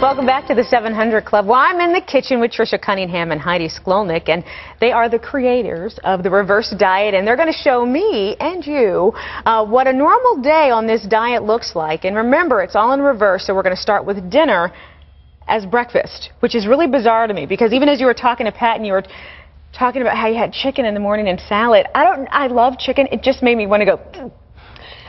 Welcome back to the 700 Club. Well, I'm in the kitchen with Tricia Cunningham and Heidi Skolnik, and they are the creators of the reverse diet, and they're going to show me and you what a normal day on this diet looks like. And remember, it's all in reverse, so we're going to start with dinner as breakfast, which is really bizarre to me, because even as you were talking to Pat and you were talking about how you had chicken in the morning and salad, I love chicken. It just made me want to go.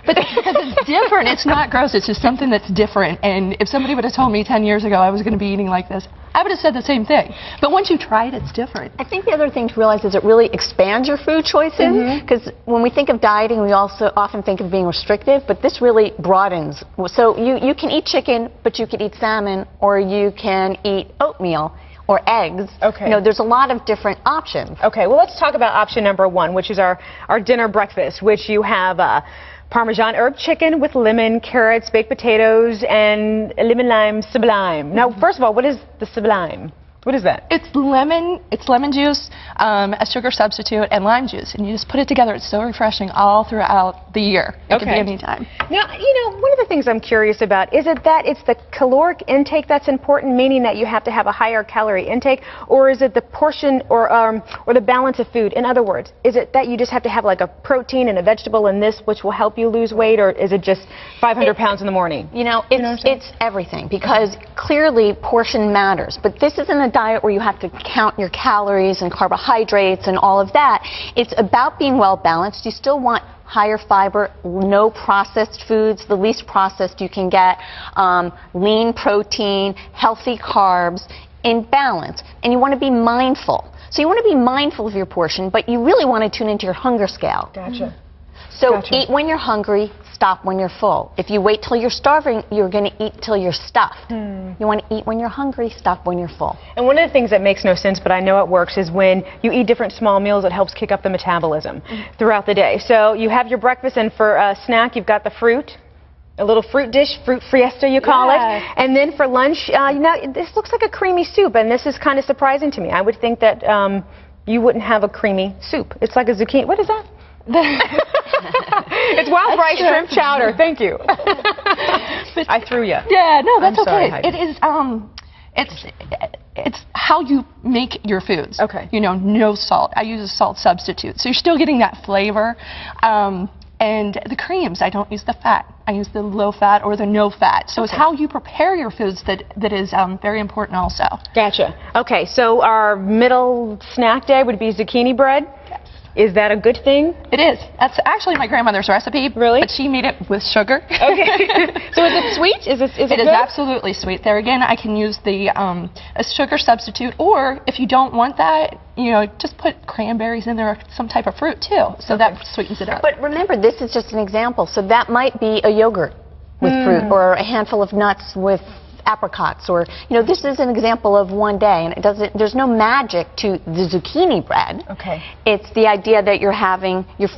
But that's because it's different. It's not gross. It's just something that's different. And if somebody would have told me 10 years ago I was going to be eating like this, I would have said the same thing. But once you try it, it's different. I think the other thing to realize is it really expands your food choices. Because when we think of dieting, we also often think of being restrictive, but this really broadens. So you can eat chicken, but you could eat salmon, or you can eat oatmeal or eggs. Okay. You know, there's a lot of different options. Okay, well, let's talk about option number one, which is our dinner breakfast, which you have Parmesan herb chicken with lemon, carrots, baked potatoes, and lemon lime sublime. Now, first of all, what is the sublime? What is that? It's lemon juice, a sugar substitute, and lime juice. And you just put it together. It's so refreshing all throughout the year. It can be any time. Now, you know, one of the things I'm curious about, is it that it's the caloric intake that's important, meaning that you have to have a higher calorie intake, or is it the portion or the balance of food? In other words, is it that you just have to have like a protein and a vegetable in this, which will help you lose weight, or is it just 500 pounds in the morning? You know, it's everything, because clearly portion matters. But this isn't a diet where you have to count your calories and carbohydrates and all of that. It's about being well balanced. You still want higher fiber, no processed foods, the least processed you can get, lean protein, healthy carbs, in balance. And you want to be mindful. So you want to be mindful of your portion, but you really want to tune into your hunger scale. Gotcha. So eat when you're hungry, stop when you're full. If you wait till you're starving, you're going to eat till you're stuffed. You want to eat when you're hungry, stop when you're full. And one of the things that makes no sense, but I know it works, is when you eat different small meals, it helps kick up the metabolism throughout the day. So you have your breakfast, and for a snack, you've got the fruit. A little fruit dish, fruit fiesta you call it. And then for lunch, you know, this looks like a creamy soup, and this is kind of surprising to me. I would think that you wouldn't have a creamy soup. It's like a zucchini. What is that? It's wild rice shrimp chowder. Thank you. I threw you. Yeah, no, that's sorry, okay. Heidi. It is. It's how you make your foods. Okay. You know, no salt. I use a salt substitute, so you're still getting that flavor. And the creams, I don't use the fat. I use the low fat or the no fat. So it's how you prepare your foods that is very important also. Gotcha. Okay, so our middle snack day would be zucchini bread. Yes. Is that a good thing? It is. That's actually my grandmother's recipe. Really? But she made it with sugar. Okay. So is it sweet? Is it It is absolutely sweet. There again, I can use the a sugar substitute, or if you don't want that, you know, just put cranberries in there, or some type of fruit too. So that sweetens it up. But remember, this is just an example. So that might be a yogurt with fruit, or a handful of nuts with apricots, or, you know, this is an example of one day, and there's no magic to the zucchini bread. Okay. It's the idea that you're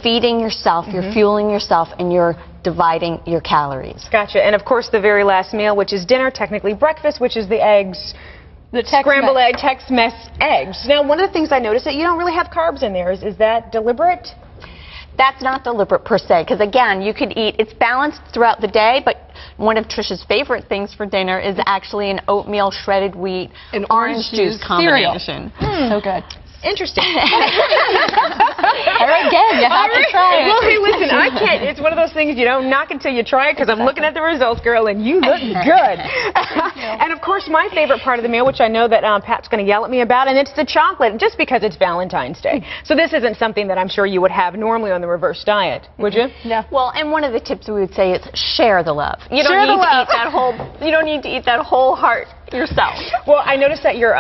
feeding yourself, you're fueling yourself, and you're dividing your calories. Gotcha. And of course, the very last meal, which is dinner, technically breakfast, which is the eggs. The scrambled egg, Tex-Mex eggs. Now, one of the things I noticed that you don't really have carbs in there. Is that deliberate? That's not deliberate per se, because again, you could eat, it's balanced throughout the day, but one of Tricia's favorite things for dinner is actually an oatmeal, shredded wheat, and orange juice combination. So good. Interesting. All right, again, you have to try it. Well, hey, listen, I can't. It's one of those things you don't knock until you try it, because I'm looking at the results, girl, and you look good. And of course, my favorite part of the meal, which I know that Pat's going to yell at me about, and it's the chocolate, just because it's Valentine's Day. So this isn't something that I'm sure you would have normally on the reverse diet, would you? Yeah. Well, and one of the tips we would say is share the love. You don't need to eat that whole. You don't need to eat that whole heart yourself. Well, I noticed that you're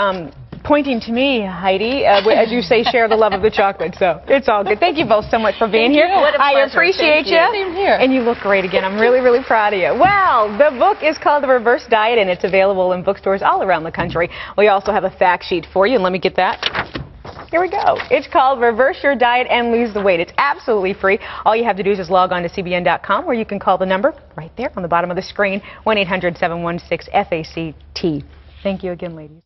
pointing to me, Heidi, as you say, share the love of the chocolate. So it's all good. Thank you both so much for being here. I appreciate you. Same here. And you look great again. I'm really, really proud of you. Well, the book is called The Reverse Diet, and it's available in bookstores all around the country. We also have a fact sheet for you, and let me get that. Here we go. It's called Reverse Your Diet and Lose the Weight. It's absolutely free. All you have to do is just log on to CBN.com, where you can call the number right there on the bottom of the screen, 1-800-716-FACT. Thank you again, ladies.